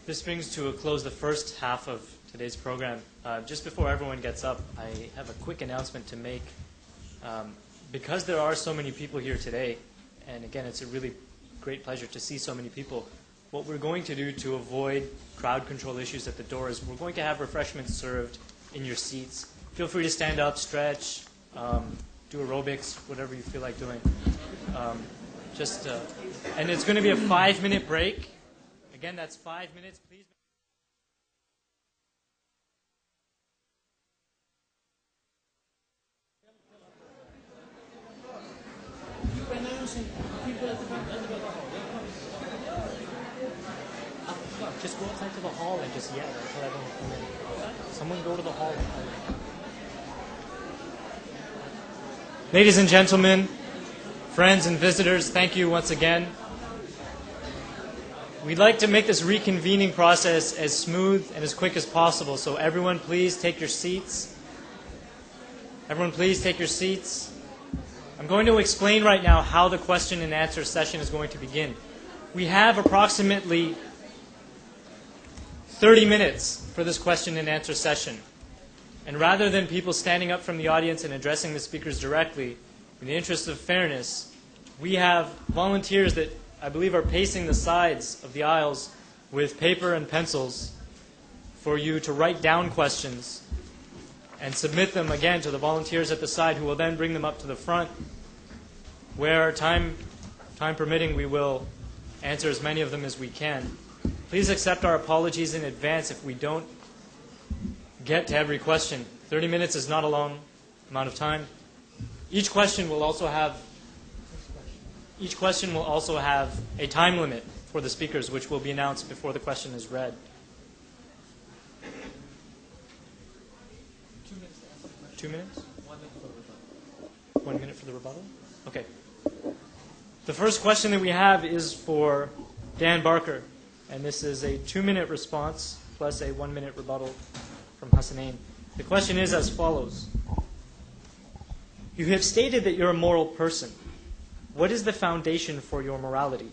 This brings to a close the first half of today's program. Just before everyone gets up, I have a quick announcement to make. Because there are so many people here today, and again, it's a really great pleasure to see so many people, what we're going to do to avoid crowd control issues at the door is we're going to have refreshments served in your seats. Feel free to stand up, stretch, do aerobics, whatever you feel like doing. And it's going to be a 5-minute break. Again, that's 5 minutes. Please. Just go outside to the hall and just yell until everyone come in. Someone go to the hall. Ladies and gentlemen, friends and visitors, thank you once again. We'd like to make this reconvening process as smooth and as quick as possible, so everyone please take your seats. Everyone please take your seats. I'm going to explain right now how the question and answer session is going to begin. We have approximately 30 minutes for this question and answer session. And rather than people standing up from the audience and addressing the speakers directly, in the interest of fairness, we have volunteers that I believe are pacing the sides of the aisles with paper and pencils for you to write down questions and submit them again to the volunteers at the side, who will then bring them up to the front, where time permitting we will answer as many of them as we can. Please accept our apologies in advance if we don't get to every question. 30 minutes is not a long amount of time. Each question will also have a time limit for the speakers, which will be announced before the question is read. 2 minutes? 1 minute for the rebuttal? Okay. The first question that we have is for Dan Barker, and this is a 2-minute response plus a 1-minute rebuttal from Hassanein. The question is as follows. You have stated that you're a moral person. What is the foundation for your morality?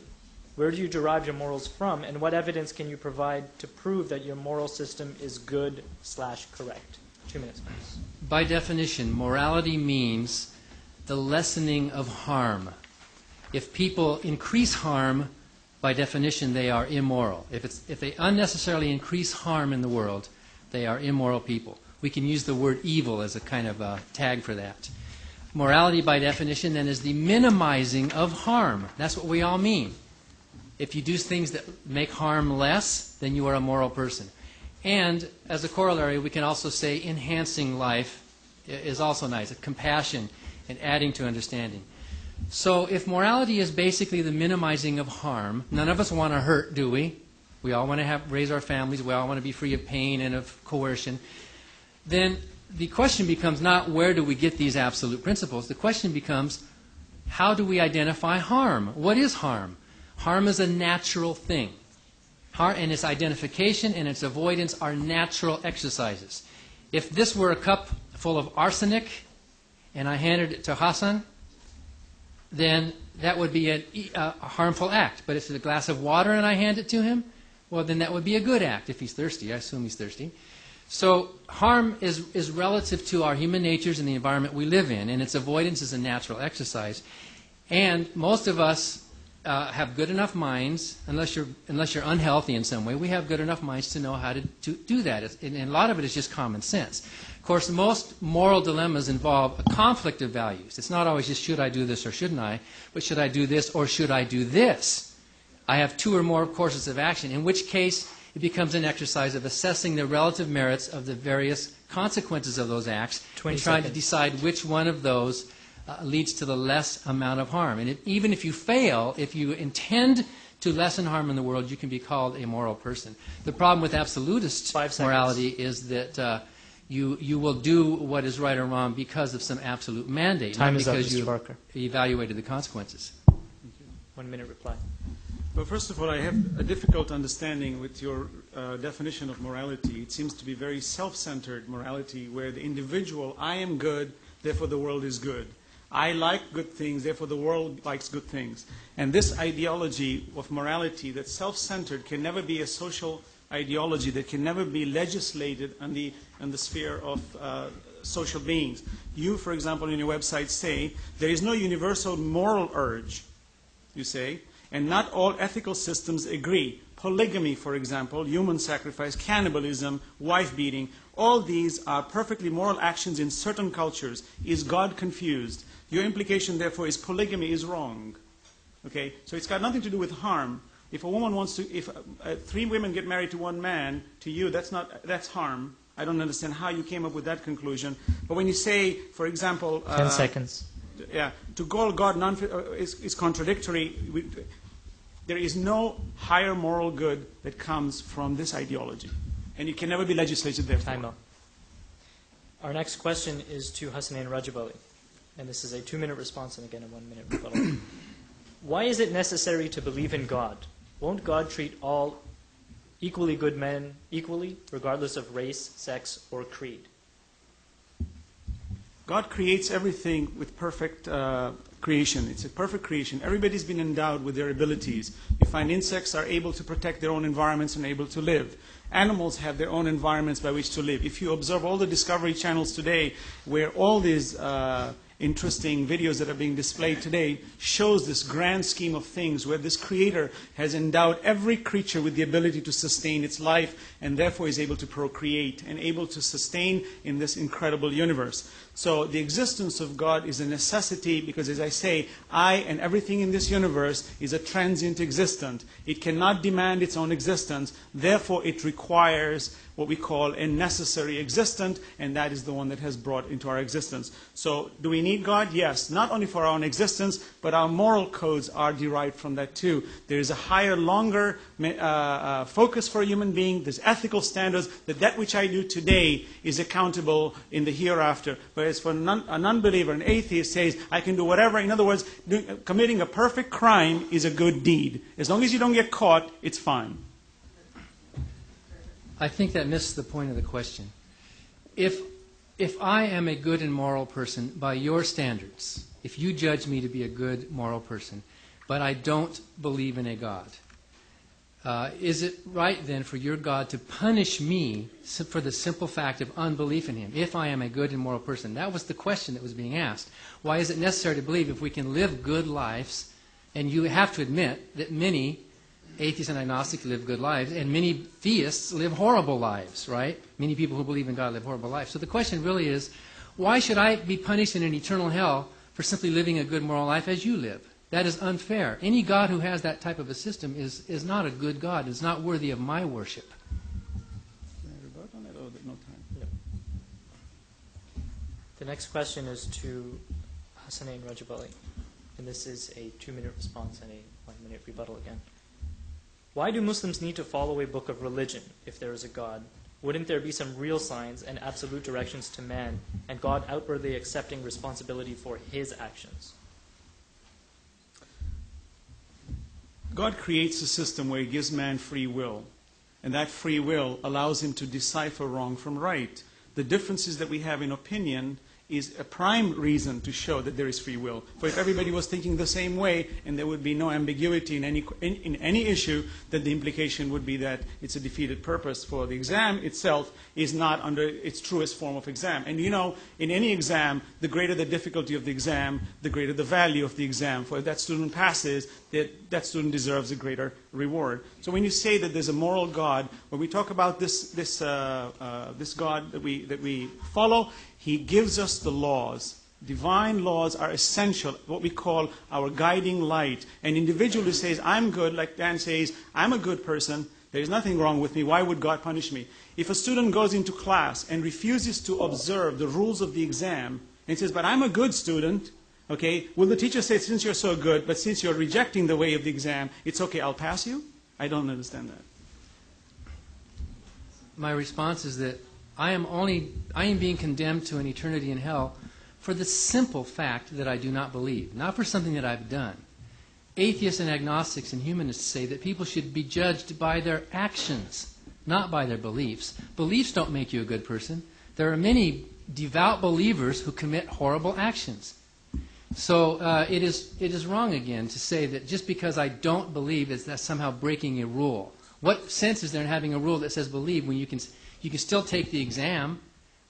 Where do you derive your morals from, and what evidence can you provide to prove that your moral system is good/correct? 2 minutes, please. By definition, morality means the lessening of harm. If people increase harm, by definition, they are immoral. If they unnecessarily increase harm in the world, they are immoral people. We can use the word evil as a kind of a tag for that. Morality, by definition, then, is the minimizing of harm. That's what we all mean. If you do things that make harm less, then you are a moral person. And as a corollary, we can also say enhancing life is also nice, compassion and adding to understanding. So if morality is basically the minimizing of harm, none of us want to hurt, do we? We all want to raise our families. We all want to be free of pain and of coercion. Then the question becomes not where do we get these absolute principles. The question becomes how do we identify harm? What is harm? Harm is a natural thing. And its identification and its avoidance are natural exercises. If this were a cup full of arsenic and I handed it to Hassan, then that would be a harmful act. But if it's a glass of water and I hand it to him, well, then that would be a good act if he's thirsty. I assume he's thirsty. So harm is relative to our human natures and the environment we live in, and its avoidance is a natural exercise. And most of us have good enough minds, unless you're unhealthy in some way, we have good enough minds to know how to do that. And a lot of it is just common sense. Of course, most moral dilemmas involve a conflict of values. It's not always just should I do this or shouldn't I, but should I do this or should I do this? I have 2 or more courses of action, in which case it becomes an exercise of assessing the relative merits of the various consequences of those acts and trying to decide which one of those leads to the less amount of harm. And even if you fail, if you intend to lessen harm in the world, you can be called a moral person. The problem with absolutist morality is that you will do what is right or wrong because of some absolute mandate, Time not is up, because Mr. you Barker. evaluated the consequences. 1 minute reply. Well, first of all, I have a difficult understanding with your definition of morality. It seems to be very self-centered morality, where the individual, I am good, therefore the world is good. I like good things, therefore the world likes good things. And this ideology of morality that's self-centered can never be a social ideology, that can never be legislated in the sphere of social beings. You, for example, in your website say, there is no universal moral urge, you say, and not all ethical systems agree. Polygamy, for example, human sacrifice, cannibalism, wife-beating, all these are perfectly moral actions in certain cultures. Is God confused? Your implication, therefore, is polygamy is wrong. Okay? So it's got nothing to do with harm. If a woman wants to, if 3 women get married to 1 man, to you, that's harm. I don't understand how you came up with that conclusion. But when you say, for example... 10 seconds. Yeah, to call God is contradictory. There is no higher moral good that comes from this ideology. And it can never be legislated therefore. Time out. Our next question is to Hassanein Rajabali. And this is a 2-minute response and again a 1-minute rebuttal. Why is it necessary to believe in God? Won't God treat all equally good men equally, regardless of race, sex, or creed? God creates everything with perfect creation. It's a perfect creation. Everybody's been endowed with their abilities. You find insects are able to protect their own environments and able to live. Animals have their own environments by which to live. If you observe all the Discovery channels today, where all these interesting videos that are being displayed today shows this grand scheme of things where this creator has endowed every creature with the ability to sustain its life and therefore is able to procreate and able to sustain in this incredible universe. So the existence of God is a necessity because, as I say, I and everything in this universe is a transient existence. It cannot demand its own existence. Therefore, it requires what we call a necessary existent, and that is the one that has brought into our existence. So do we need God? Yes, not only for our own existence, but our moral codes are derived from that too. There is a higher, longer focus for a human being. There's ethical standards that which I do today is accountable in the hereafter. Whereas for an unbeliever, an atheist says, I can do whatever. In other words, committing a perfect crime is a good deed. As long as you don't get caught, it's fine. I think that missed the point of the question. If I am a good and moral person by your standards, if you judge me to be a good moral person, but I don't believe in a God, is it right then for your God to punish me for the simple fact of unbelief in Him, if I am a good and moral person? That was the question that was being asked. Why is it necessary to believe if we can live good lives? And you have to admit that many atheists and agnostics live good lives, and many theists live horrible lives, right? Many people who believe in God live horrible lives. So the question really is, why should I be punished in an eternal hell for simply living a good moral life as you live? That is unfair. Any God who has that type of a system is not a good God, is not worthy of my worship. The next question is to Hassanein Rajabali. And this is a 2-minute response and a 1-minute rebuttal again. Why do Muslims need to follow a book of religion if there is a God? Wouldn't there be some real signs and absolute directions to man, and God outwardly accepting responsibility for His actions? God creates a system where He gives man free will, and that free will allows him to decipher wrong from right. The differences that we have in opinion is a prime reason to show that there is free will. For if everybody was thinking the same way, and there would be no ambiguity in any issue, then the implication would be that it's a defeated purpose. For the exam itself is not under its truest form of exam. And you know, in any exam, the greater the difficulty of the exam, the greater the value of the exam. For if that student passes, that student deserves a greater reward. So when you say that there's a moral God, when we talk about this God that we follow, He gives us the laws. Divine laws are essential, what we call our guiding light. An individual who says, I'm good, like Dan says, I'm a good person, there's nothing wrong with me, why would God punish me? If a student goes into class and refuses to observe the rules of the exam, and says, but I'm a good student, okay, will the teacher say, since you're so good, but since you're rejecting the way of the exam, it's okay, I'll pass you? I don't understand that. My response is that I am being condemned to an eternity in hell for the simple fact that I do not believe, not for something that I've done. Atheists and agnostics and humanists say that people should be judged by their actions, not by their beliefs. Beliefs don't make you a good person. There are many devout believers who commit horrible actions. So it is wrong again to say that just because I don't believe is that somehow breaking a rule. What sense is there in having a rule that says believe when you can still take the exam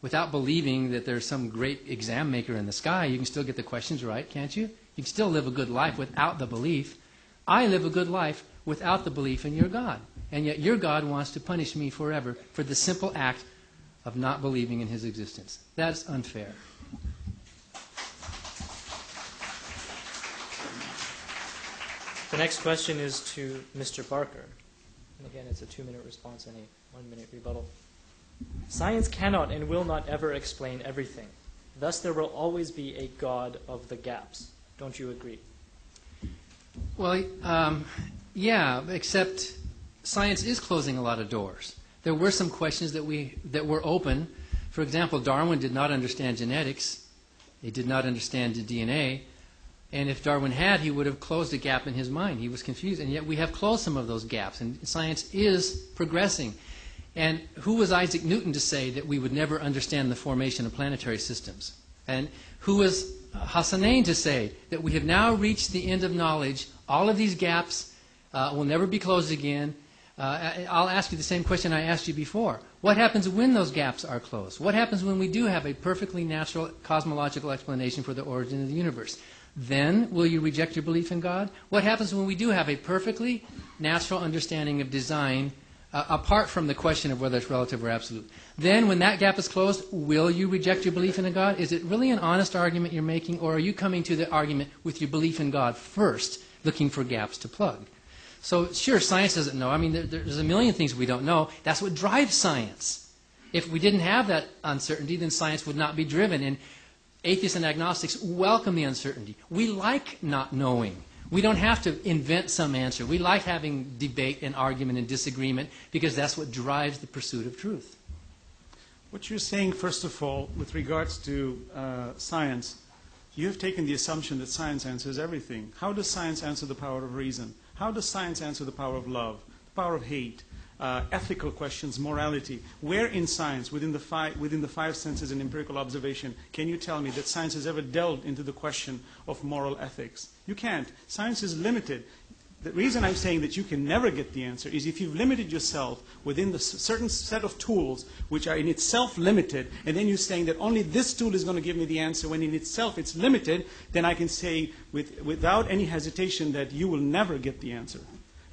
without believing that there's some great exam maker in the sky? You can still get the questions right, can't you? You can still live a good life without the belief. I live a good life without the belief in your God. And yet your God wants to punish me forever for the simple act of not believing in his existence. That's unfair. The next question is to Mr. Barker. And again, it's a 2-minute response and a 1-minute rebuttal. Science cannot and will not ever explain everything. Thus, there will always be a God of the gaps. Don't you agree? Well, yeah, except science is closing a lot of doors. There were some questions that were open. For example, Darwin did not understand genetics. He did not understand the DNA. And if Darwin had, he would have closed a gap in his mind. He was confused. And yet we have closed some of those gaps. And science is progressing. And who was Isaac Newton to say that we would never understand the formation of planetary systems? And who was Hassanein to say that we have now reached the end of knowledge, all of these gaps will never be closed again? I'll ask you the same question I asked you before. What happens when those gaps are closed? What happens when we do have a perfectly natural cosmological explanation for the origin of the universe? Then will you reject your belief in God? What happens when we do have a perfectly natural understanding of design apart from the question of whether it's relative or absolute? Then when that gap is closed, will you reject your belief in a God? Is it really an honest argument you're making, or are you coming to the argument with your belief in God first, looking for gaps to plug? So sure, science doesn't know. I mean, there's a million things we don't know. That's what drives science. If we didn't have that uncertainty, then science would not be driven. And atheists and agnostics welcome the uncertainty. We like not knowing. We don't have to invent some answer. We like having debate and argument and disagreement because that's what drives the pursuit of truth. What you're saying, first of all, with regards to science, you have taken the assumption that science answers everything. How does science answer the power of reason? How does science answer the power of love, the power of hate, ethical questions, morality? Where in science, within the five senses and empirical observation, can you tell me that science has ever delved into the question of moral ethics? You can't. Science is limited. The reason I'm saying that you can never get the answer is if you've limited yourself within the certain set of tools which are in itself limited, and then you're saying that only this tool is going to give me the answer when in itself it's limited, then I can say without any hesitation that you will never get the answer.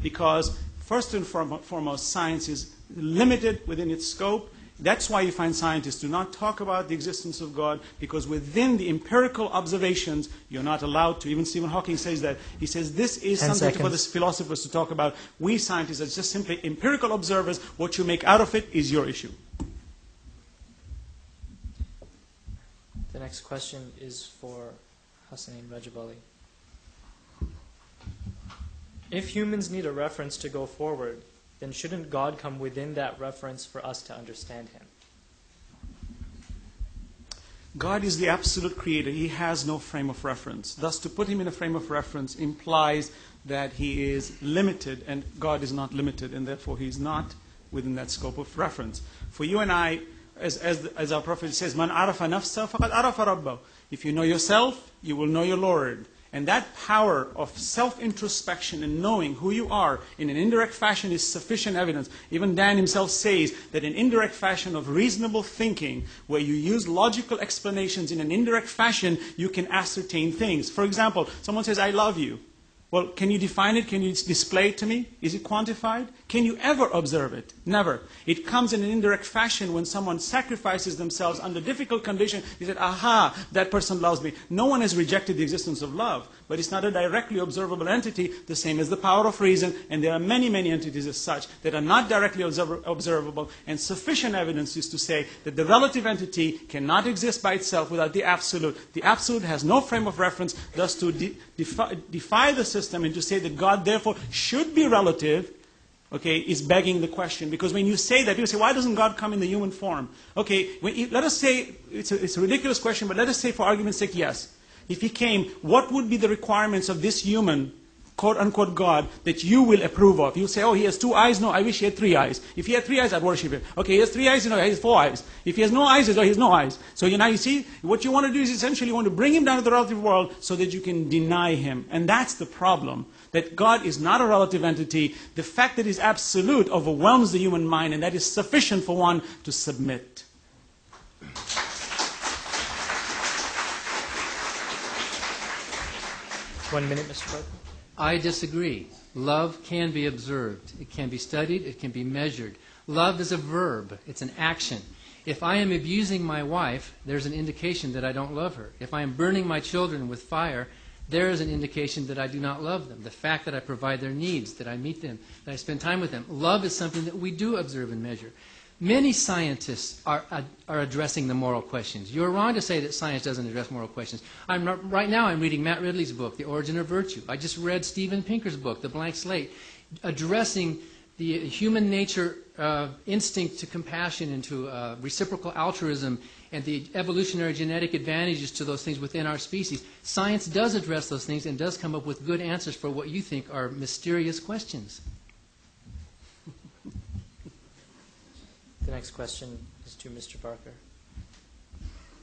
Because first and foremost, science is limited within its scope. That's why you find scientists do not talk about the existence of God, because within the empirical observations, you're not allowed to. Even Stephen Hawking says that. He says this is something for the philosophers to talk about. We scientists are just simply empirical observers. What you make out of it is your issue. The next question is for Hassanein Rajabali. If humans need a reference to go forward, then shouldn't God come within that reference for us to understand him? God is the absolute creator. He has no frame of reference. Thus, to put him in a frame of reference implies that he is limited, and God is not limited, and therefore he is not within that scope of reference. For you and I, as our Prophet says, "Man arafa nafsa faqad arafa rabbahu." If you know yourself, you will know your Lord. And that power of self-introspection and knowing who you are in an indirect fashion is sufficient evidence. Even Dan himself says that an indirect fashion of reasonable thinking, where you use logical explanations in an indirect fashion, you can ascertain things. For example, someone says, "I love you." Well, can you define it? Can you display it to me? Is it quantified? Can you ever observe it? Never. It comes in an indirect fashion when someone sacrifices themselves under difficult conditions. He said, "Aha, that person loves me." No one has rejected the existence of love, but it's not a directly observable entity, the same as the power of reason, and there are many, many entities as such that are not directly observable, and sufficient evidence is to say that the relative entity cannot exist by itself without the absolute. The absolute has no frame of reference, thus to defy the system and to say that God therefore should be relative, okay, is begging the question. Because when you say that, people say, why doesn't God come in the human form? Okay, let us say, it's a ridiculous question, but let us say for argument's sake, yes. If he came, what would be the requirements of this human quote-unquote God that you will approve of. You say, oh, he has 2 eyes. No, I wish he had 3 eyes. If he had 3 eyes, I'd worship him. Okay, he has 3 eyes. No, he has 4 eyes. If he has no eyes, he has no eyes. So now you see, what you want to do is essentially you want to bring him down to the relative world so that you can deny him. And that's the problem, that God is not a relative entity. The fact that he's absolute overwhelms the human mind, and that is sufficient for one to submit. 1 minute, Mr. Parker. I disagree. Love can be observed. It can be studied. It can be measured. Love is a verb. It's an action. If I am abusing my wife, there's an indication that I don't love her. If I am burning my children with fire, there is an indication that I do not love them. The fact that I provide their needs, that I meet them, that I spend time with them. Love is something that we do observe and measure. Many scientists are addressing the moral questions. You're wrong to say that science doesn't address moral questions. Right now I'm reading Matt Ridley's book, The Origin of Virtue. I just read Steven Pinker's book, The Blank Slate, addressing the human nature instinct to compassion and to reciprocal altruism and the evolutionary genetic advantages to those things within our species. Science does address those things and does come up with good answers for what you think are mysterious questions. The next question is to Mr. Parker.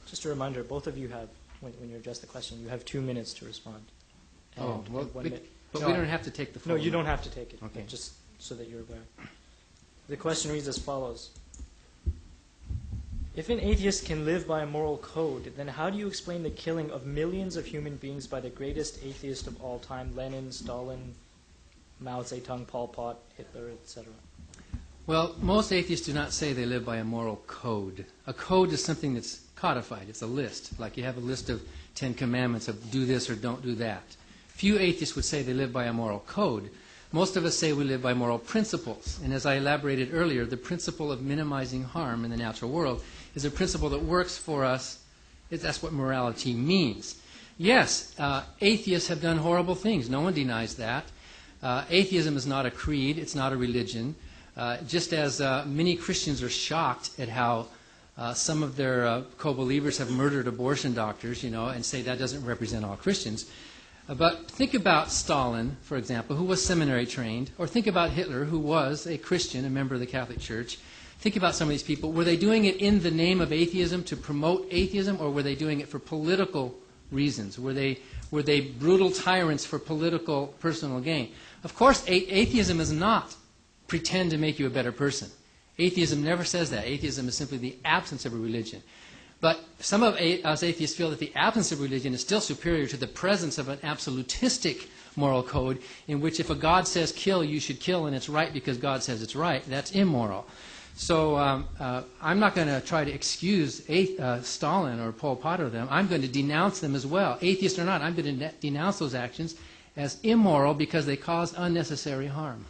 Just a reminder, both of you have, when you address the question, you have 2 minutes to respond. Oh, well, and 1 minute. But we don't have to take the phone. No, you don't have to take it. Okay. Just so that you're aware. The question reads as follows. If an atheist can live by a moral code, then how do you explain the killing of millions of human beings by the greatest atheist of all time, Lenin, Stalin, Mao Zedong, Pol Pot, Hitler, etc.? Well, most atheists do not say they live by a moral code. A code is something that's codified. It's a list. Like you have a list of 10 commandments of do this or don't do that. Few atheists would say they live by a moral code. Most of us say we live by moral principles. And as I elaborated earlier, the principle of minimizing harm in the natural world is a principle that works for us. That's what morality means. Yes, atheists have done horrible things. No one denies that. Atheism is not a creed. It's not a religion. Just as many Christians are shocked at how some of their co-believers have murdered abortion doctors, and say that doesn't represent all Christians. But think about Stalin, for example, who was seminary trained, or think about Hitler, who was a Christian, a member of the Catholic Church. Think about some of these people. Were they doing it in the name of atheism to promote atheism, or were they doing it for political reasons? Were they brutal tyrants for political, personal gain? Of course, atheism is not pretend to make you a better person. Atheism never says that. Atheism is simply the absence of a religion. But some of us atheists feel that the absence of religion is still superior to the presence of an absolutistic moral code in which if a God says kill, you should kill, and it's right because God says it's right. That's immoral. So I'm not going to try to excuse Stalin or Pol Pot or them. I'm going to denounce them as well. Atheist or not, I'm going to denounce those actions as immoral because they cause unnecessary harm.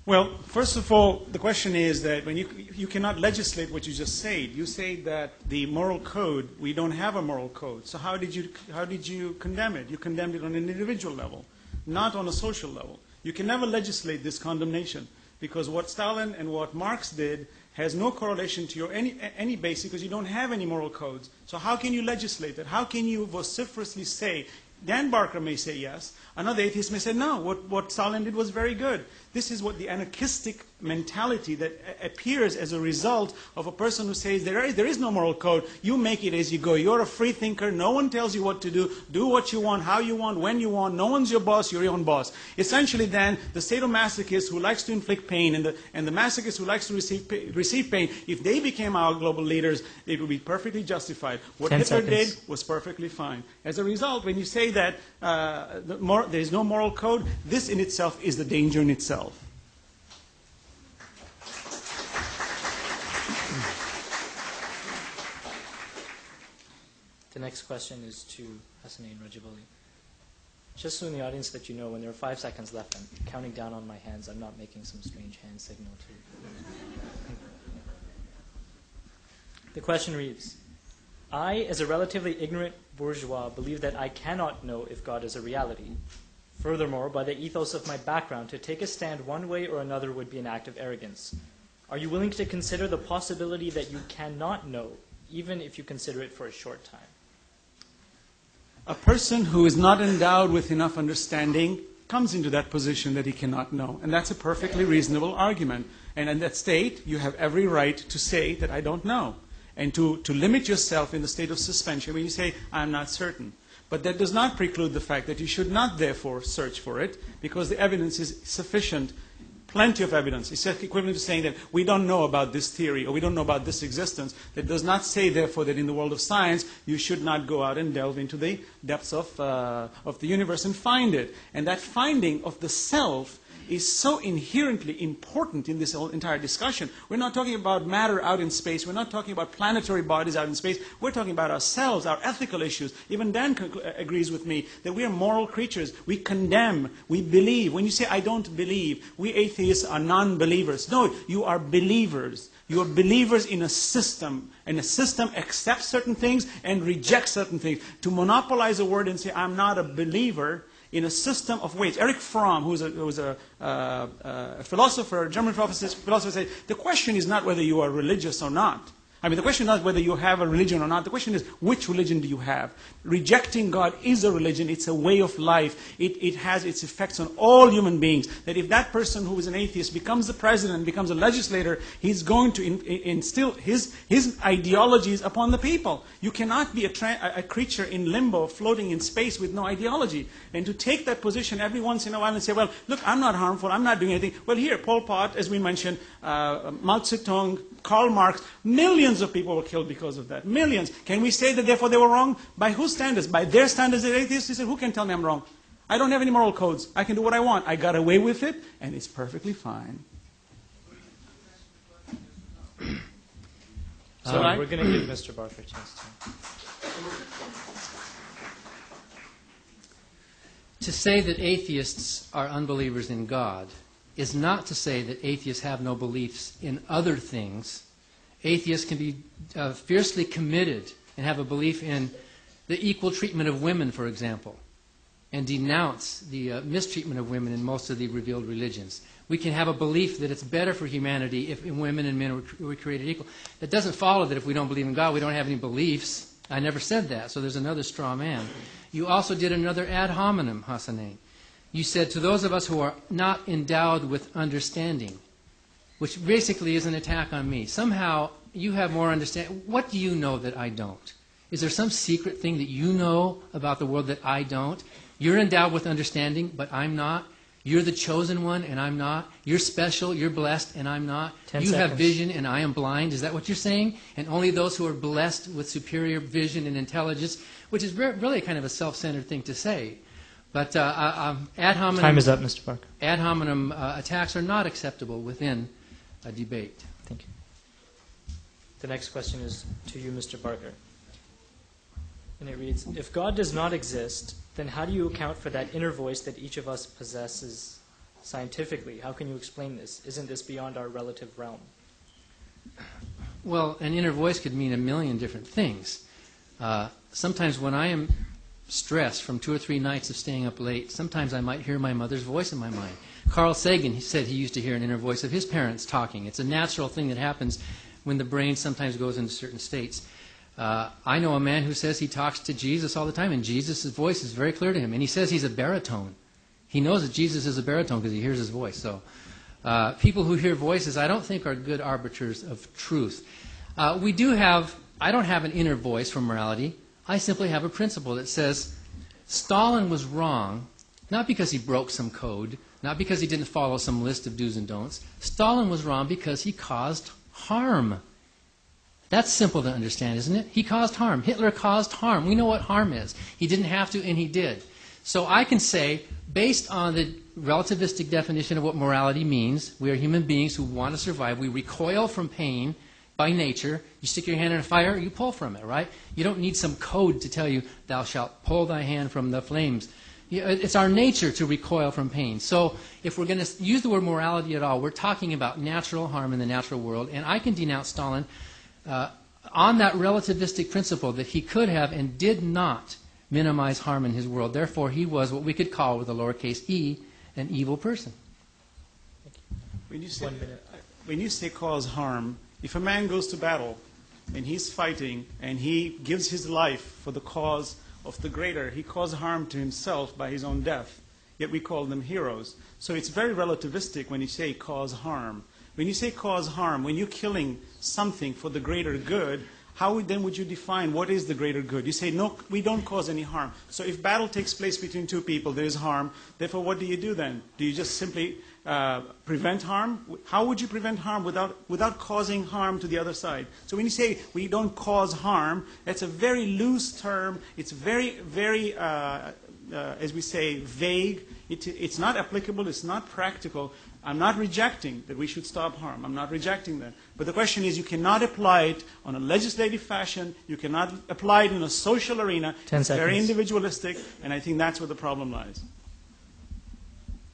Well, first of all, the question is that when you cannot legislate what you just said. You say that the moral code, we don't have a moral code. So how did you condemn it? You condemned it on an individual level, not on a social level. You can never legislate this condemnation because what Stalin and what Marx did has no correlation to your any base because you don't have any moral codes. So how can you legislate it? How can you vociferously say, Dan Barker may say yes, another atheist may say no, what Stalin did was very good. This is what the anarchistic mentality that appears as a result of a person who says there is no moral code, you make it as you go. You're a free thinker, no one tells you what to do what you want, how you want, when you want, no one's your boss, you're your own boss. Essentially then, the sadomasochist who likes to inflict pain and the masochist who likes to receive pain, if they became our global leaders, it would be perfectly justified. What Hitler did was perfectly fine. As a result, when you say that there is no moral code, this in itself is the danger in itself. The next question is to Hassanein Rajabali. Just so in the audience that you know, when there are 5 seconds left, I'm counting down on my hands. I'm not making some strange hand signal to you. The question reads, I, as a relatively ignorant bourgeois, believe that I cannot know if God is a reality. Furthermore, by the ethos of my background, to take a stand one way or another would be an act of arrogance. Are you willing to consider the possibility that you cannot know, even if you consider it for a short time? A person who is not endowed with enough understanding comes into that position that he cannot know. And that's a perfectly reasonable argument. And in that state, you have every right to say that I don't know. And to limit yourself in the state of suspension when you say, I'm not certain. But that does not preclude the fact that you should not, therefore, search for it, because the evidence is sufficient. Plenty of evidence. It's equivalent to saying that we don't know about this theory or we don't know about this existence. That does not say, therefore, that in the world of science you should not go out and delve into the depths of the universe and find it. And that finding of the self is so inherently important in this whole entire discussion. We're not talking about matter out in space. We're not talking about planetary bodies out in space. We're talking about ourselves, our ethical issues. Even Dan agrees with me that we are moral creatures. We condemn. We believe. When you say, I don't believe, we atheists are non-believers. No, you are believers. You are believers in a system. And a system accepts certain things and rejects certain things. To monopolize a word and say, I'm not a believer in a system of weights. Erich Fromm, who was a philosopher, German philosopher, said, the question is not whether you are religious or not. I mean, the question is not whether you have a religion or not. The question is, which religion do you have? Rejecting God is a religion. It's a way of life. It has its effects on all human beings. That if that person who is an atheist becomes the president, becomes a legislator, he's going to instill his ideologies upon the people. You cannot be a creature in limbo, floating in space with no ideology. And to take that position every once in a while and say, well, look, I'm not harmful. I'm not doing anything. Well, here, Pol Pot, as we mentioned, Mao Zedong, Karl Marx, millions of people were killed because of that. Millions. Can we say that therefore they were wrong? By whose standards? By their standards as atheists? He said, who can tell me I'm wrong? I don't have any moral codes. I can do what I want. I got away with it, and it's perfectly fine. So we're going to give Mr. Barker a chance To say that atheists are unbelievers in God is not to say that atheists have no beliefs in other things. Atheists can be fiercely committed and have a belief in the equal treatment of women, for example, and denounce the mistreatment of women in most of the revealed religions. We can have a belief that it's better for humanity if women and men were created equal. That doesn't follow that if we don't believe in God, we don't have any beliefs. I never said that, so there's another straw man. You also did another ad hominem, Hassanein. You said, to those of us who are not endowed with understanding, which basically is an attack on me. Somehow you have more understanding. What do you know that I don't? Is there some secret thing that you know about the world that I don't? You're endowed with understanding, but I'm not. You're the chosen one, and I'm not. You're special, you're blessed, and I'm not. 10 you seconds. have vision, and I am blind. Is that what you're saying? And only those who are blessed with superior vision and intelligence, which is really kind of a self-centered thing to say. But ad hominem, Time is up, Mr. Barker. Ad hominem attacks are not acceptable within a debate. Thank you. The next question is to you, Mr. Barker. And it reads, if God does not exist, then how do you account for that inner voice that each of us possesses scientifically? How can you explain this? Isn't this beyond our relative realm? Well, an inner voice could mean a million different things. Sometimes when I am stressed from 2 or 3 nights of staying up late, sometimes I might hear my mother's voice in my mind. Carl Sagan, he said he used to hear an inner voice of his parents talking. It's a natural thing that happens when the brain sometimes goes into certain states. I know a man who says he talks to Jesus all the time, and Jesus' voice is very clear to him. And he says he's a baritone. He knows that Jesus is a baritone because he hears his voice. So people who hear voices, I don't think are good arbiters of truth. I don't have an inner voice for morality. I simply have a principle that says Stalin was wrong, not because he broke some code, not because he didn't follow some list of do's and don'ts. Stalin was wrong because he caused harm. That's simple to understand, isn't it? He caused harm. Hitler caused harm. We know what harm is. He didn't have to, and he did. So I can say, based on the relativistic definition of what morality means, we are human beings who want to survive. We recoil from pain by nature. You stick your hand in a fire, you pull from it, right? You don't need some code to tell you, thou shalt pull thy hand from the flames. It's our nature to recoil from pain. So if we're going to use the word morality at all, we're talking about natural harm in the natural world. And I can denounce Stalin on that relativistic principle that he could have and did not minimize harm in his world. Therefore, he was what we could call, with a lowercase e, an evil person. When you say cause harm, if a man goes to battle and he's fighting and he gives his life for the cause of the greater. He caused harm to himself by his own death, yet we call them heroes. So it's very relativistic when you say cause harm. When you say cause harm, when you're killing something for the greater good, how then would you define what is the greater good? You say, no, we don't cause any harm. So if battle takes place between two people, there is harm. Therefore, what do you do then? Do you just simply prevent harm? How would you prevent harm without causing harm to the other side? So when you say we don't cause harm, that's a very loose term. It's very, very, as we say, vague. It's not applicable. It's not practical. I'm not rejecting that we should stop harm. I'm not rejecting that. But the question is, you cannot apply it on a legislative fashion. You cannot apply it in a social arena. 10 it's seconds. very individualistic, and I think that's where the problem lies.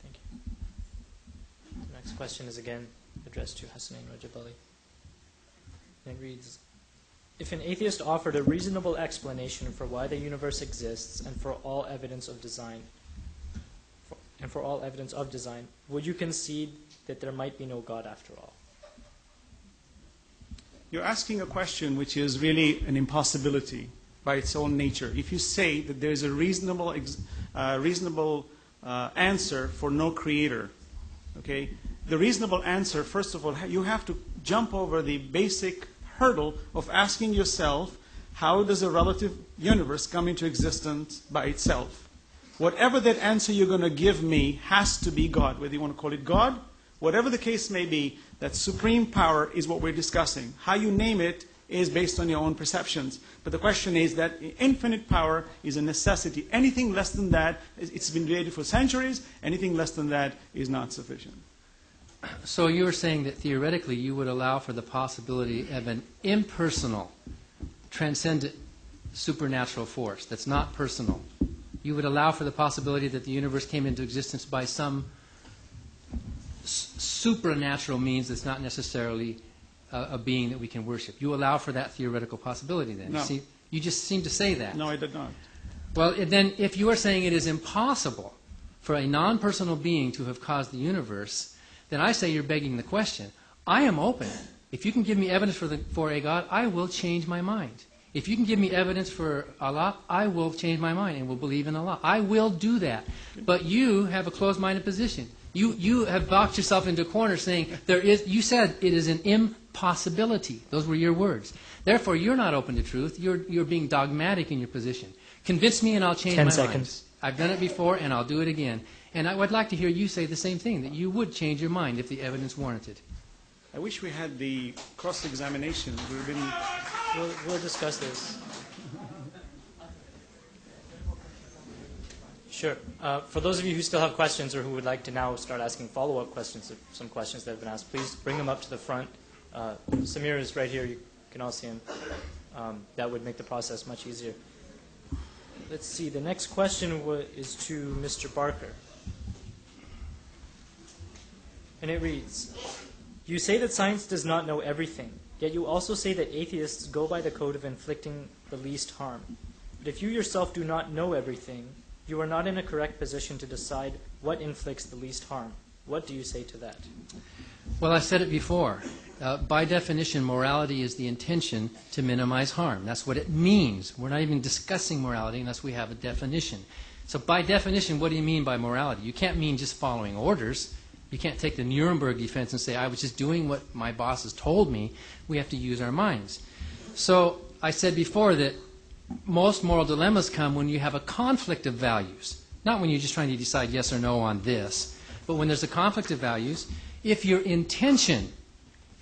Thank you. The next question is again addressed to Hassan Rajabali. And it reads, if an atheist offered a reasonable explanation for why the universe exists and for all evidence of design, would you concede that there might be no God after all? You're asking a question which is really an impossibility by its own nature. If you say that there is a reasonable answer for no creator, okay, the reasonable answer, first of all, you have to jump over the basic hurdle of asking yourself, how does a relative universe come into existence by itself? Whatever that answer you're going to give me has to be God. Whether you want to call it God, whatever the case may be, that supreme power is what we're discussing. How you name it is based on your own perceptions. But the question is that infinite power is a necessity. Anything less than that, it's been debated for centuries. Anything less than that is not sufficient. So you were saying that theoretically you would allow for the possibility of an impersonal, transcendent, supernatural force that's not personal. You would allow for the possibility that the universe came into existence by some supernatural means that's not necessarily a being that we can worship. You allow for that theoretical possibility then. No. You just seem to say that. No, I did not. Well, then if you are saying it is impossible for a non-personal being to have caused the universe, then I say you're begging the question. I am open. If you can give me evidence for a God, I will change my mind. If you can give me evidence for Allah, I will change my mind and will believe in Allah. I will do that. But you have a closed-minded position. You have boxed yourself into a corner saying, you said it is an impossibility. Those were your words. Therefore, you're not open to truth. You're being dogmatic in your position. Convince me and I'll change 10 my seconds. mind. I've done it before and I'll do it again. And I would like to hear you say the same thing, that you would change your mind if the evidence warranted. I wish we had the cross-examination. We've been... We'll discuss this. Sure. For those of you who still have questions or who would like to now start asking follow-up questions, some questions that have been asked, please bring them up to the front. Samir is right here. You can all see him. That would make the process much easier. Let's see. The next question is to Mr. Barker. And it reads, you say that science does not know everything. Yet you also say that atheists go by the code of inflicting the least harm. But if you yourself do not know everything, you are not in a correct position to decide what inflicts the least harm. What do you say to that? Well, I said it before. By definition, morality is the intention to minimize harm. That's what it means. We're not even discussing morality unless we have a definition. So by definition, what do you mean by morality? You can't mean just following orders. You can't take the Nuremberg defense and say, I was just doing what my bosses told me. We have to use our minds. So I said before that most moral dilemmas come when you have a conflict of values. Not when you're just trying to decide yes or no on this, but when there's a conflict of values. If your intention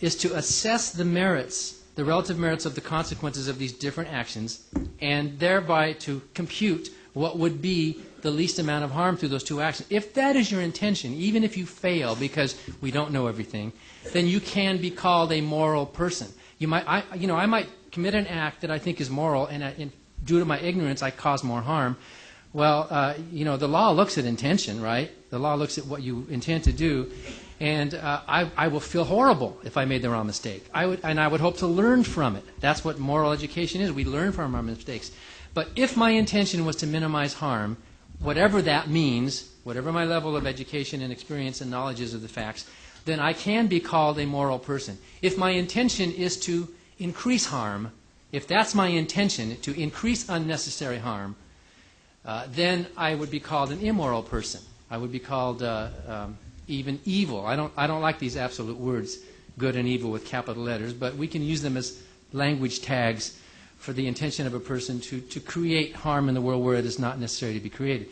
is to assess the merits, the relative merits of the consequences of these different actions, and thereby to compute what would be the least amount of harm through those two actions. If that is your intention, even if you fail because we don't know everything, then you can be called a moral person. I might commit an act that I think is moral, and due to my ignorance, I cause more harm. Well, the law looks at intention, right? The law looks at what you intend to do, and I will feel horrible if I made the wrong mistake. I would hope to learn from it. That's what moral education is. We learn from our mistakes. But if my intention was to minimize harm, whatever that means, whatever my level of education and experience and knowledge is of the facts, then I can be called a moral person. If my intention is to increase harm, if that's my intention, to increase unnecessary harm, then I would be called an immoral person. I would be called even evil. I don't like these absolute words, good and evil with capital letters, but we can use them as language tags for the intention of a person to create harm in the world where it is not necessary to be created.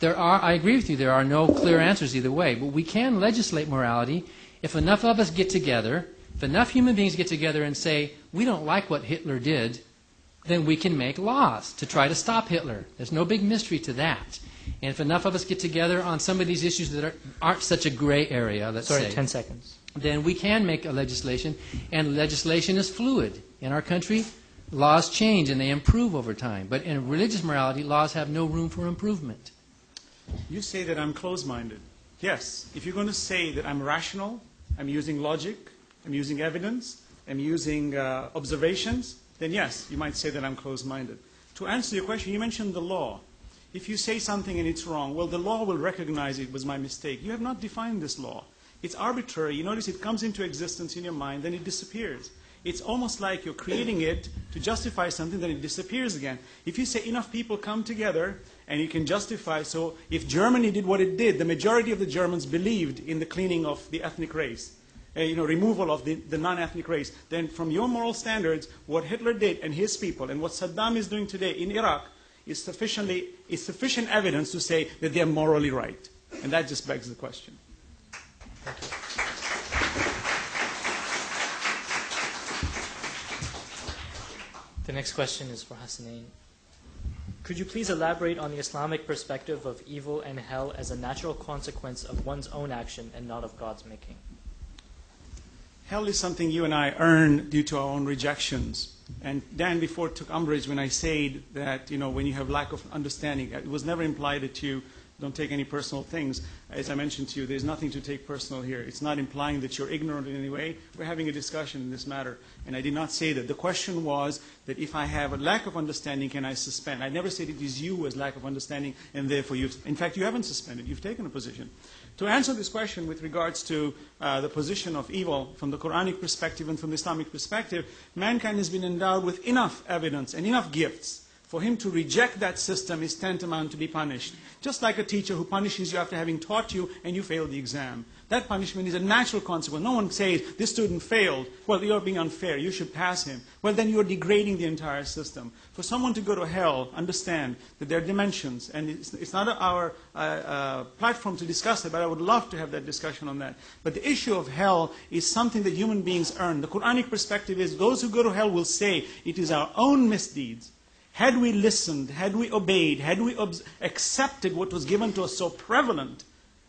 I agree with you, there are no clear answers either way, but we can legislate morality if enough of us get together, if enough human beings get together and say, we don't like what Hitler did, then we can make laws to try to stop Hitler. There's no big mystery to that. And if enough of us get together on some of these issues that aren't such a gray area, let's say. 10 seconds. Then we can make a legislation, and legislation is fluid. In our country, laws change and they improve over time. But in religious morality, laws have no room for improvement. You say that I'm closed-minded. Yes, if you're going to say that I'm rational, I'm using logic, I'm using evidence, I'm using observations, then yes, you might say that I'm closed-minded. To answer your question, you mentioned the law. If you say something and it's wrong, well, the law will recognize it was my mistake. You have not defined this law. It's arbitrary. You notice it comes into existence in your mind, then it disappears. It's almost like you're creating it to justify something, then it disappears again. If you say enough people come together and you can justify, so if Germany did what it did, the majority of the Germans believed in the cleaning of the ethnic race, removal of the non-ethnic race, then from your moral standards, what Hitler did and his people and what Saddam is doing today in Iraq is sufficient evidence to say that they're morally right. And that just begs the question. Thank you. The next question is for Hassanein. Could you please elaborate on the Islamic perspective of evil and hell as a natural consequence of one's own action and not of God's making? Hell is something you and I earn due to our own rejections. And Dan before took umbrage when I said that, when you have lack of understanding, it was never implied that you don't take any personal things. As I mentioned to you, there's nothing to take personal here. It's not implying that you're ignorant in any way. We're having a discussion in this matter. And I did not say that. The question was that if I have a lack of understanding, can I suspend? I never said it is you who has lack of understanding, and therefore in fact, you haven't suspended. You've taken a position. To answer this question with regards to the position of evil from the Quranic perspective and from the Islamic perspective, mankind has been endowed with enough evidence and enough gifts. For him to reject that system is tantamount to be punished. Just like a teacher who punishes you after having taught you and you failed the exam. That punishment is a natural consequence. No one says, this student failed. Well, you're being unfair. You should pass him. Well, then you're degrading the entire system. For someone to go to hell, understand that there are dimensions. And it's not our platform to discuss it, but I would love to have that discussion on that. But the issue of hell is something that human beings earn. The Quranic perspective is those who go to hell will say it is our own misdeeds. Had we listened, had we obeyed, had we accepted what was given to us so prevalent,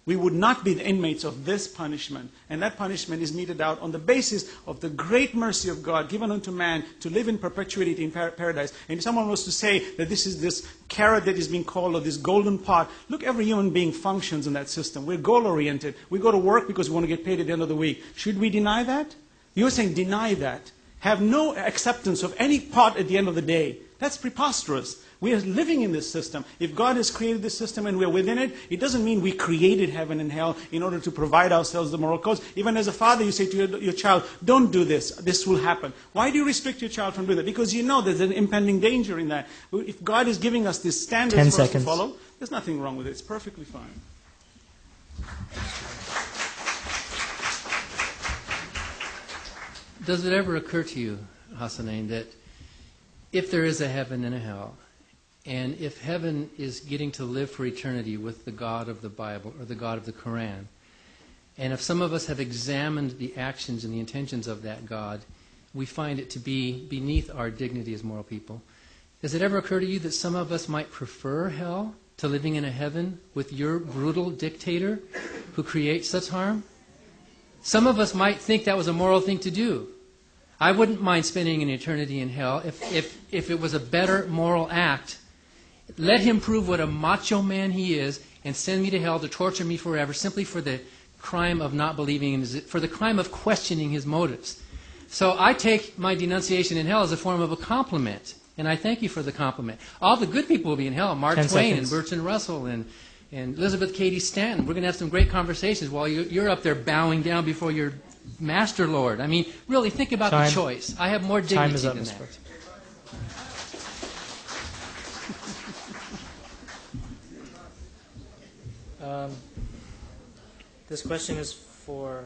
we would not be the inmates of this punishment. And that punishment is meted out on the basis of the great mercy of God given unto man to live in perpetuity in paradise. And if someone was to say that this is this carrot that is being called, or this golden pot, look, every human being functions in that system. We're goal-oriented. We go to work because we want to get paid at the end of the week. Should we deny that? You're saying deny that. Have no acceptance of any pot at the end of the day. That's preposterous. We are living in this system. If God has created this system and we're within it, it doesn't mean we created heaven and hell in order to provide ourselves the moral codes. Even as a father, you say to your child, don't do this. This will happen. Why do you restrict your child from doing that? Because you know there's an impending danger in that. If God is giving us these standards for us to follow, there's nothing wrong with it. It's perfectly fine. Does it ever occur to you, Hassanein, that if there is a heaven and a hell, and if heaven is getting to live for eternity with the God of the Bible or the God of the Qur'an, and if some of us have examined the actions and the intentions of that God, we find it to be beneath our dignity as moral people. Does it ever occur to you that some of us might prefer hell to living in a heaven with your brutal dictator who creates such harm? Some of us might think that was a moral thing to do. I wouldn't mind spending an eternity in hell if it was a better moral act. Let him prove what a macho man he is and send me to hell to torture me forever simply for the crime of not believing in his, for the crime of questioning his motives. So I take my denunciation in hell as a form of a compliment, and I thank you for the compliment. All the good people will be in hell, Mark Twain and Bertrand Russell and Elizabeth Cady Stanton. We're going to have some great conversations while you're up there bowing down before your Master Lord. I mean, really, think about the choice. I have more dignity than that. This question is for...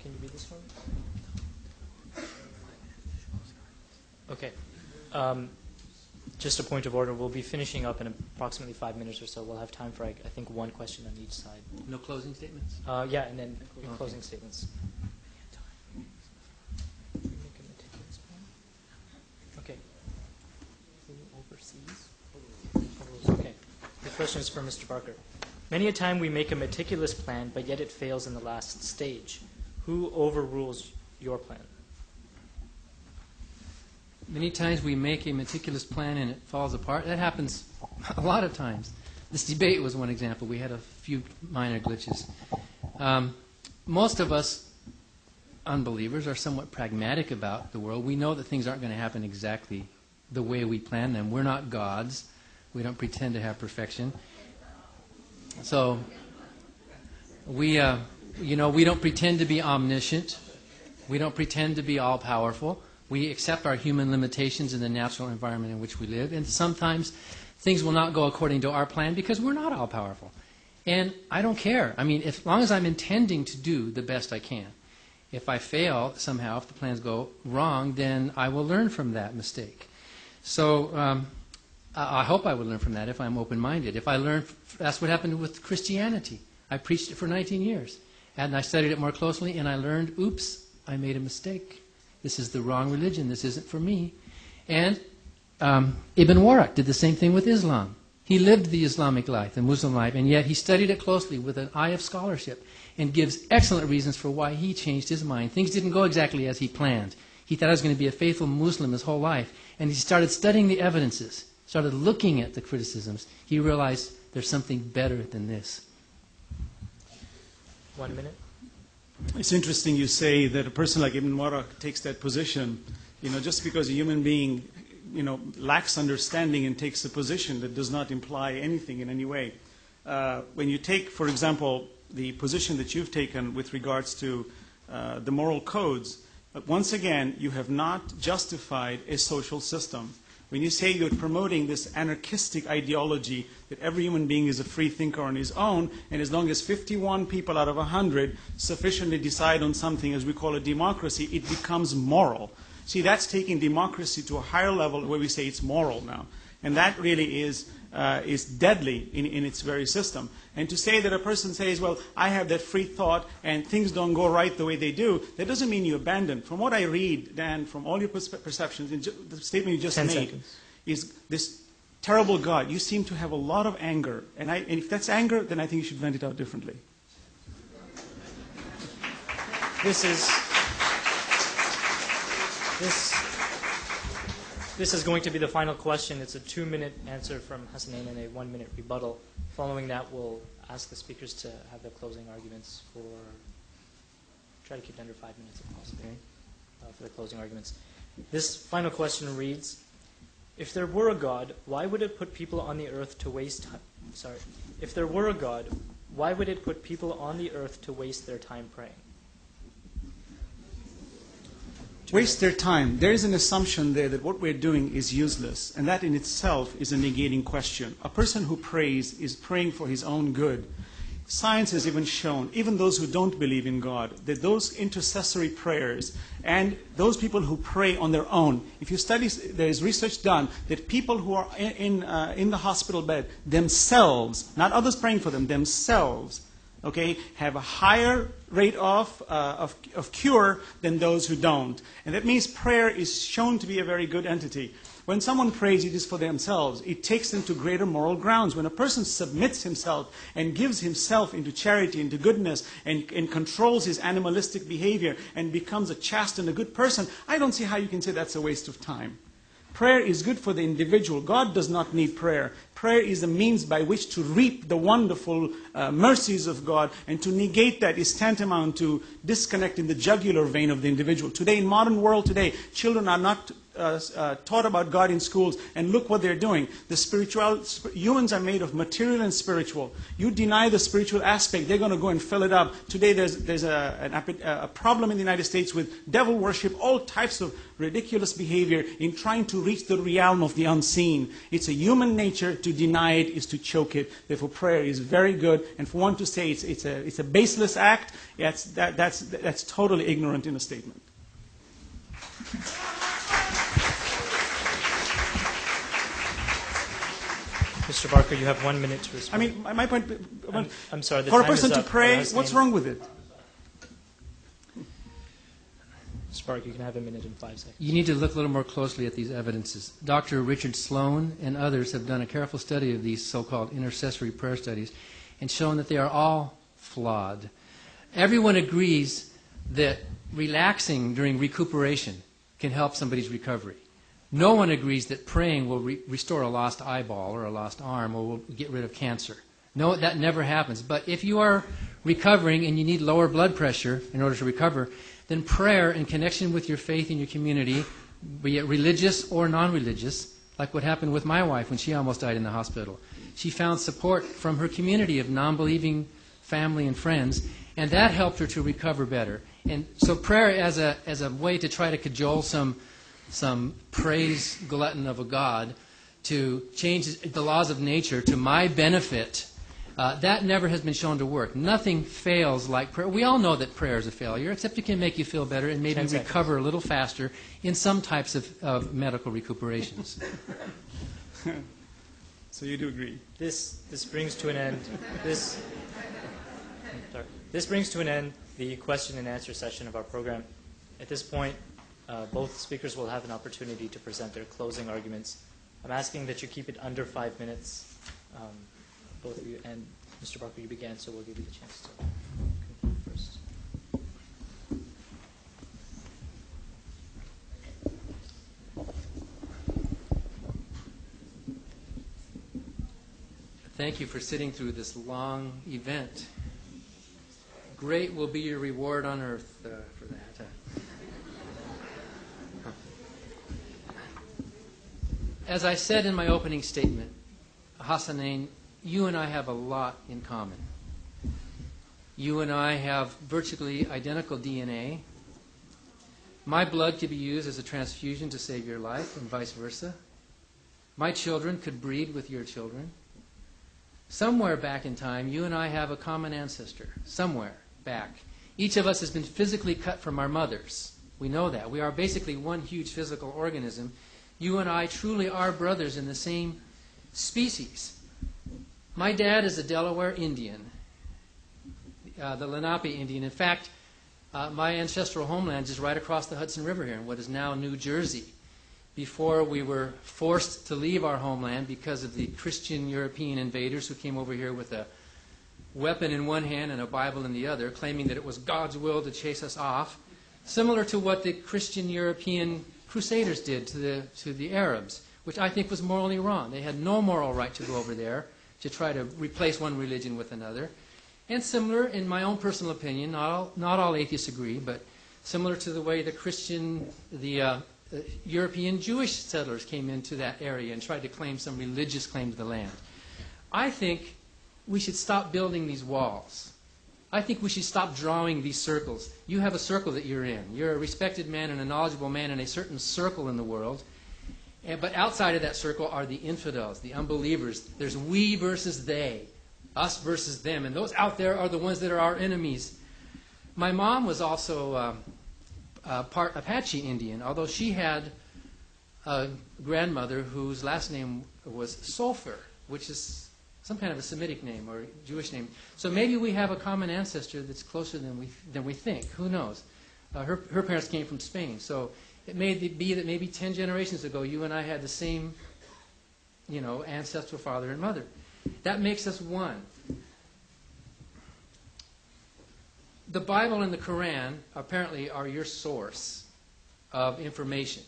Can you read this one? Okay. Just a point of order. We'll be finishing up in approximately 5 minutes or so. We'll have time for, I think, one question on each side. No closing statements? Yeah, and then your closing statements. Okay. Who oversees? Okay. The question is for Mr. Barker. Many a time we make a meticulous plan, but yet it fails in the last stage. Who overrules your plan? Many times we make a meticulous plan and it falls apart. That happens a lot of times. This debate was one example. We had a few minor glitches. Most of us unbelievers are somewhat pragmatic about the world. We know that things aren't going to happen exactly the way we plan them. We're not gods. We don't pretend to have perfection. So we don't pretend to be omniscient. We don't pretend to be all-powerful. We accept our human limitations in the natural environment in which we live. And sometimes things will not go according to our plan because we're not all-powerful. And I don't care. I mean, as long as I'm intending to do the best I can. If I fail somehow, if the plans go wrong, then I will learn from that mistake. So I hope I will learn from that if I'm open-minded. If I learn, that's what happened with Christianity. I preached it for 19 years. And I studied it more closely, and I learned, oops, I made a mistake. This is the wrong religion. This isn't for me. And Ibn Warraq did the same thing with Islam. He lived the Islamic life, the Muslim life, and yet he studied it closely with an eye of scholarship and gives excellent reasons for why he changed his mind. Things didn't go exactly as he planned. He thought he was going to be a faithful Muslim his whole life. And he started studying the evidences, started looking at the criticisms. He realized there's something better than this. 1 minute. It's interesting you say that a person like Ibn Warraq takes that position. Just because a human being, lacks understanding and takes a position, that does not imply anything in any way. When you take, for example, the position that you've taken with regards to the moral codes, once again, you have not justified a social system. When you say you're promoting this anarchistic ideology that every human being is a free thinker on his own, and as long as 51 people out of 100 sufficiently decide on something, as we call a democracy, it becomes moral. See, that's taking democracy to a higher level where we say it's moral now. And that really is deadly in its very system. And to say that a person says, well, I have that free thought and things don't go right the way they do, that doesn't mean you abandon. From what I read, Dan, from all your perceptions, the statement you just made is this terrible God. You seem to have a lot of anger. And if that's anger, then I think you should vent it out differently. This is going to be the final question. It's a 2-minute answer from Hassanein and a 1-minute rebuttal. Following that, we'll ask the speakers to have their closing arguments try to keep it under 5 minutes if possible, for the closing arguments. This final question reads, if there were a God, why would it put people on the earth to waste time? If there were a God, why would it put people on the earth to waste their time praying? Waste their time. There is an assumption there that what we're doing is useless, and that in itself is a negating question. A person who prays is praying for his own good. Science has even shown, even those who don't believe in God, that those intercessory prayers and those people who pray on their own, if you study, there is research done that people who are in the hospital bed themselves, not others praying for them, themselves, have a higher rate of cure than those who don't. And that means prayer is shown to be a very good entity. When someone prays, it is for themselves. It takes them to greater moral grounds. When a person submits himself and gives himself into charity, into goodness, and controls his animalistic behavior and becomes a chaste and a good person, I don't see how you can say that's a waste of time. Prayer is good for the individual. God does not need prayer. Prayer is a means by which to reap the wonderful mercies of God, and to negate that is tantamount to disconnecting the jugular vein of the individual. Today, in modern world today, children are not taught about God in schools, and look what they're doing. Humans are made of material and spiritual. You deny the spiritual aspect, they're going to go and fill it up. Today there's a problem in the United States with devil worship, all types of ridiculous behavior in trying to reach the realm of the unseen. It's a human nature. To deny it is to choke it. Therefore, prayer is very good. And for one to say it's a baseless act, that's totally ignorant in a statement. Mr. Barker, you have 1 minute to respond. I mean, my point. I'm sorry. For a person to pray, what's wrong with it? Mr. Barker, you can have a minute and 5 seconds. You need to look a little more closely at these evidences. Dr. Richard Sloan and others have done a careful study of these so-called intercessory prayer studies and shown that they are all flawed. Everyone agrees that relaxing during recuperation can help somebody's recovery. No one agrees that praying will restore a lost eyeball or a lost arm or will get rid of cancer. No, that never happens. But if you are recovering and you need lower blood pressure in order to recover, then prayer in connection with your faith in your community, be it religious or non-religious, like what happened with my wife when she almost died in the hospital. She found support from her community of non-believing family and friends, and that helped her to recover better. And so prayer as a way to try to cajole some praise glutton of a God to change the laws of nature to my benefit, that never has been shown to work. Nothing fails like prayer. We all know that prayer is a failure, except it can make you feel better and maybe recover a little faster in some types of medical recuperations. So you do agree? This brings to an end this brings to an end the question and answer session of our program. At this point, both speakers will have an opportunity to present their closing arguments. I'm asking that you keep it under 5 minutes. Both of you, and Mr. Barker, you began, so we'll give you the chance to conclude first. Thank you for sitting through this long event. Great will be your reward on earth for that. As I said in my opening statement, Hassanain, you and I have a lot in common. You and I have virtually identical DNA. My blood could be used as a transfusion to save your life, and vice versa. My children could breed with your children. Somewhere back in time, you and I have a common ancestor. Somewhere back. Each of us has been physically cut from our mothers. We know that. We are basically one huge physical organism. You and I truly are brothers in the same species. My dad is a Delaware Indian, the Lenape Indian. In fact, my ancestral homeland is right across the Hudson River here in what is now New Jersey. Before we were forced to leave our homeland because of the Christian European invaders who came over here with a weapon in one hand and a Bible in the other, claiming that it was God's will to chase us off, similar to what the Christian European Crusaders did to the Arabs, which I think was morally wrong. They had no moral right to go over there to try to replace one religion with another. And similar, in my own personal opinion, not all atheists agree, but similar to the way the European Jewish settlers came into that area and tried to claim some religious claim to the land. I think we should stop building these walls. I think we should stop drawing these circles. You have a circle that you're in. You're a respected man and a knowledgeable man in a certain circle in the world. But outside of that circle are the infidels, the unbelievers. There's we versus they, us versus them. And those out there are the ones that are our enemies. My mom was also part Apache Indian, although she had a grandmother whose last name was Sulfur, which is some kind of a Semitic name or Jewish name. So maybe we have a common ancestor that's closer than we think. Who knows? Her parents came from Spain, so it may be that maybe 10 generations ago you and I had the same, ancestral father and mother. That makes us one. The Bible and the Qur'an apparently are your source of information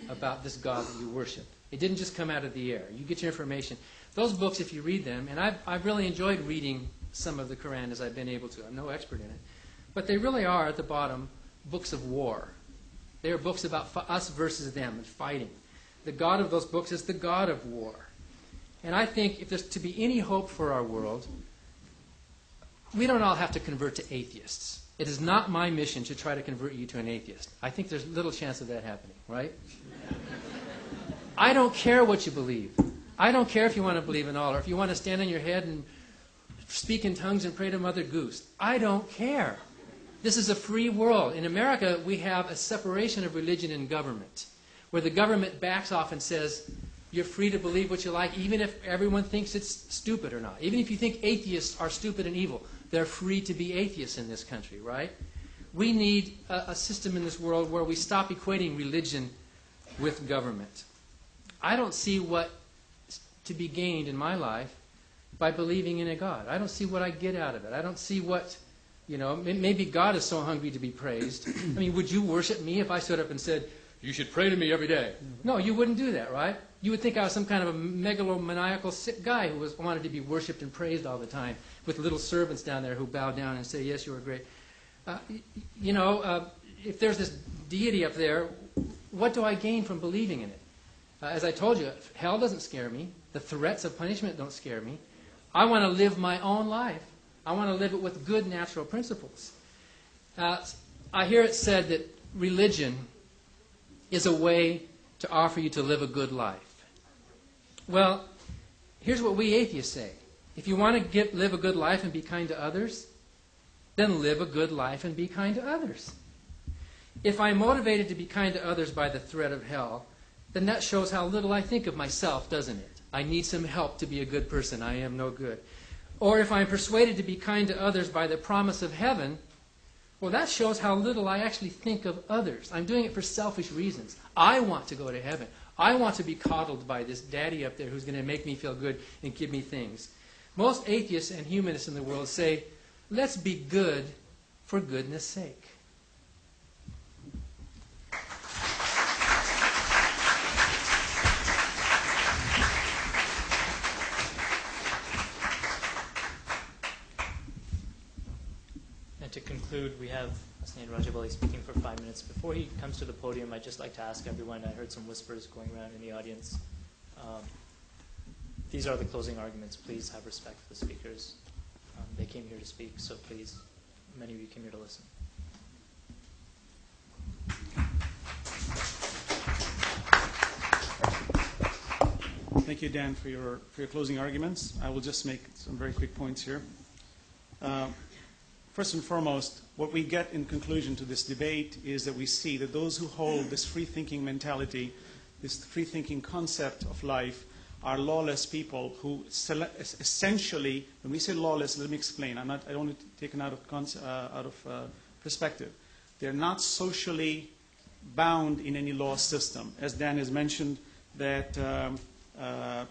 about this God that you worship. It didn't just come out of the air. You get your information. Those books, if you read them, and I've really enjoyed reading some of the Qur'an as I've been able to. I'm no expert in it. But they really are, at the bottom, books of war. They are books about us versus them and fighting. The God of those books is the God of war. And I think if there's to be any hope for our world, we don't all have to convert to atheists. It is not my mission to try to convert you to an atheist. I think there's little chance of that happening, right? I don't care what you believe. I don't care if you want to believe in Allah, or if you want to stand on your head and speak in tongues and pray to Mother Goose. I don't care. This is a free world. In America, we have a separation of religion and government, where the government backs off and says, you're free to believe what you like, even if everyone thinks it's stupid or not. Even if you think atheists are stupid and evil, they're free to be atheists in this country, right? We need a system in this world where we stop equating religion with government. I don't see what to be gained in my life by believing in a God. I don't see what I get out of it. I don't see what, maybe God is so hungry to be praised. I mean, would you worship me if I stood up and said, you should pray to me every day? No, you wouldn't do that, right? You would think I was some kind of a megalomaniacal sick guy who wanted to be worshipped and praised all the time, with little servants down there who bow down and say, yes, you are great. If there's this deity up there, what do I gain from believing in it? As I told you, hell doesn't scare me. The threats of punishment don't scare me. I want to live my own life. I want to live it with good natural principles. I hear it said that religion is a way to offer you to live a good life. Well, here's what we atheists say. If you want to live a good life and be kind to others, then live a good life and be kind to others. If I'm motivated to be kind to others by the threat of hell, then that shows how little I think of myself, doesn't it? I need some help to be a good person. I am no good. Or if I'm persuaded to be kind to others by the promise of heaven, well, that shows how little I actually think of others. I'm doing it for selfish reasons. I want to go to heaven. I want to be coddled by this daddy up there who's going to make me feel good and give me things. Most atheists and humanists in the world say, let's be good for goodness sake. And to conclude, we have Hasnain Rajabali speaking for 5 minutes. Before he comes to the podium, I'd just like to ask everyone, I heard some whispers going around in the audience. These are the closing arguments. Please have respect for the speakers. They came here to speak, so please, many of you came here to listen. Thank you, Dan, for your closing arguments. I will just make some very quick points here. First and foremost, what we get in conclusion to this debate is that we see that those who hold this free-thinking mentality, this free-thinking concept of life, are lawless people who essentially, when we say lawless, let me explain. I don't want to take it out of perspective. They're not socially bound in any law system. As Dan has mentioned, that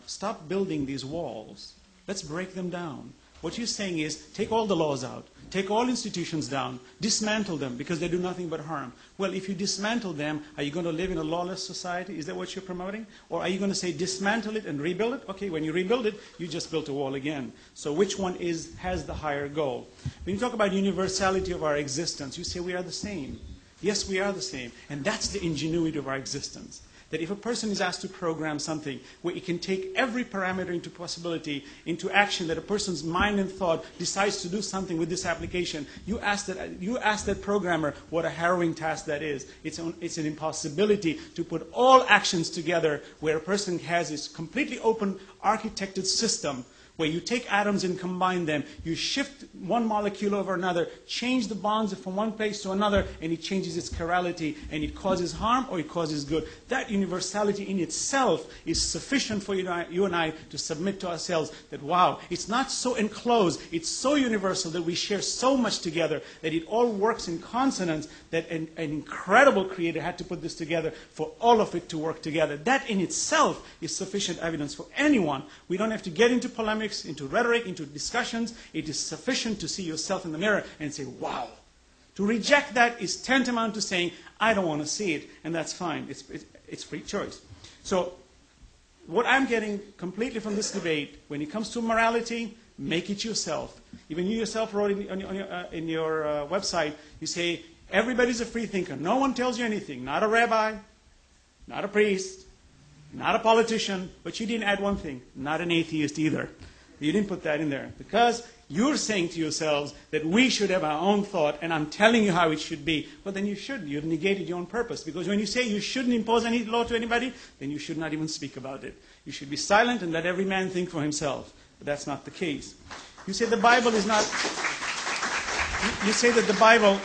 stop building these walls. Let's break them down. What you're saying is, take all the laws out, take all institutions down, dismantle them because they do nothing but harm. Well, if you dismantle them, are you going to live in a lawless society? Is that what you're promoting? Or are you going to say dismantle it and rebuild it? Okay, when you rebuild it, you just built a wall again. So which one has the higher goal? When you talk about universality of our existence, you say we are the same. Yes, we are the same. And that's the ingenuity of our existence. That if a person is asked to program something where it can take every parameter into possibility, into action, that a person's mind and thought decides to do something with this application, you ask that programmer what a harrowing task that is. It's an impossibility to put all actions together where a person has this completely open architected system where you take atoms and combine them, you shift one molecule over another, change the bonds from one place to another, and it changes its chirality, and it causes harm or it causes good. That universality in itself is sufficient for you and I to submit to ourselves that, wow, it's not so enclosed, it's so universal that we share so much together, that it all works in consonance, that an incredible creator had to put this together for all of it to work together. That in itself is sufficient evidence for anyone. We don't have to get into polemics, into rhetoric, into discussions. It is sufficient to see yourself in the mirror and say, wow. To reject that is tantamount to saying, I don't want to see it, and that's fine. It's free choice. So what I'm getting completely from this debate, when it comes to morality, make it yourself. Even you yourself wrote in your website, you say, Everybody's a free thinker. No one tells you anything. Not a rabbi, not a priest, not a politician, but you didn't add one thing. Not an atheist either. You didn't put that in there. Because you're saying to yourselves that we should have our own thought, and I'm telling you how it should be. Well, then you shouldn't. You've negated your own purpose. Because when you say you shouldn't impose any law to anybody, then you should not even speak about it. You should be silent and let every man think for himself. But that's not the case. You say the Bible is not... You say that the Bible...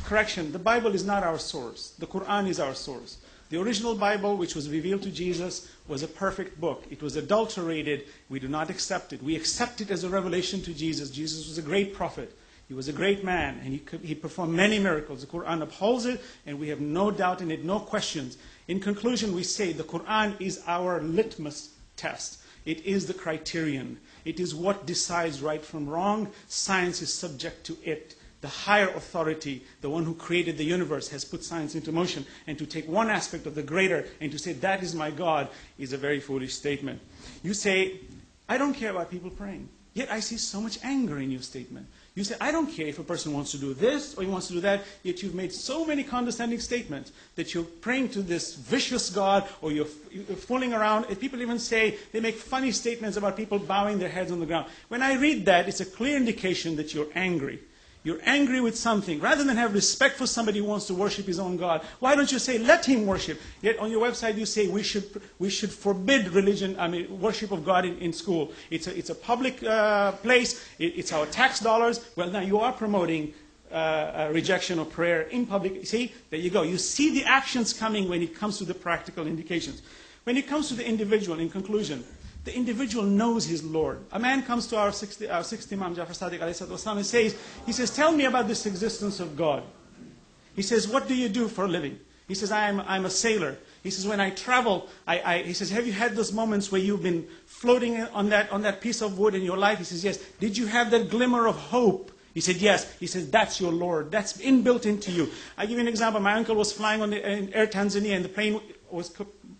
Correction, the Bible is not our source. The Qur'an is our source. The original Bible, which was revealed to Jesus, was a perfect book. It was adulterated. We do not accept it. We accept it as a revelation to Jesus. Jesus was a great prophet. He was a great man, and he performed many miracles. The Qur'an upholds it, and we have no doubt in it, no questions. In conclusion, we say the Qur'an is our litmus test. It is the criterion. It is what decides right from wrong. Science is subject to it. The higher authority, the one who created the universe, has put science into motion. And to take one aspect of the greater and to say, that is my God, is a very foolish statement. You say, I don't care about people praying. Yet I see so much anger in your statement. You say, I don't care if a person wants to do this or he wants to do that, yet you've made so many condescending statements that you're praying to this vicious God, or you're fooling around. If people even say, they make funny statements about people bowing their heads on the ground. When I read that, it's a clear indication that you're angry. You're angry with something. Rather than have respect for somebody who wants to worship his own God, why don't you say, let him worship? Yet on your website you say we should forbid worship of God in school. It's a public place. It's our tax dollars. Well, now you are promoting rejection of prayer in public. See, there you go. You see the actions coming when it comes to the practical indications. When it comes to the individual, in conclusion, the individual knows his Lord. A man comes to our sixth Imam Jafar Sadiq and says, tell me about this existence of God. He says, what do you do for a living? He says, I'm a sailor. He says, when I travel, he says, have you had those moments where you've been floating on that piece of wood in your life? He says, yes. Did you have that glimmer of hope? He said, yes. He says, that's your Lord. That's inbuilt into you. I give you an example. My uncle was flying on in Air Tanzania, and the plane was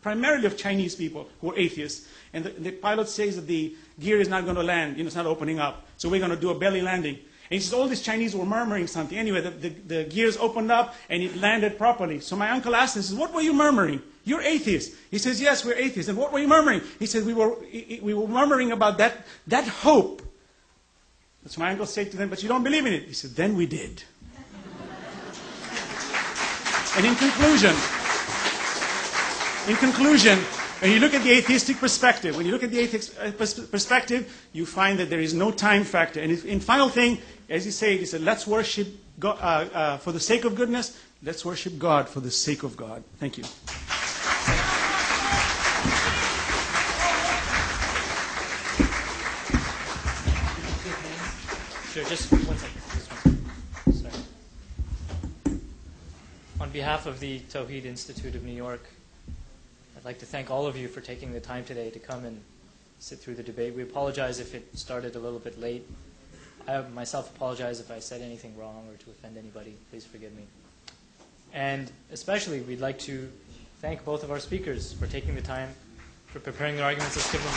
primarily of Chinese people who were atheists. And the pilot says that the gear is not going to land, it's not opening up. So we're going to do a belly landing. And he says all these Chinese were murmuring something. Anyway, the gears opened up and it landed properly. So my uncle asked him, he says, what were you murmuring? You're atheist. He says, yes, we're atheists. And what were you murmuring? He says, we were murmuring about that hope. So my uncle said to them, but you don't believe in it. He said, then we did. And in conclusion, when you look at the atheistic perspective, you find that there is no time factor. And in final thing, as he said, let's worship God, for the sake of goodness. Let's worship God for the sake of God. Thank you. Sure, just 1 second. Sorry. On behalf of the Tawhid Institute of New York, I'd like to thank all of you for taking the time today to come and sit through the debate. We apologize if it started a little bit late. I myself apologize if I said anything wrong or to offend anybody. Please forgive me. And especially, we'd like to thank both of our speakers for taking the time, for preparing their arguments as given.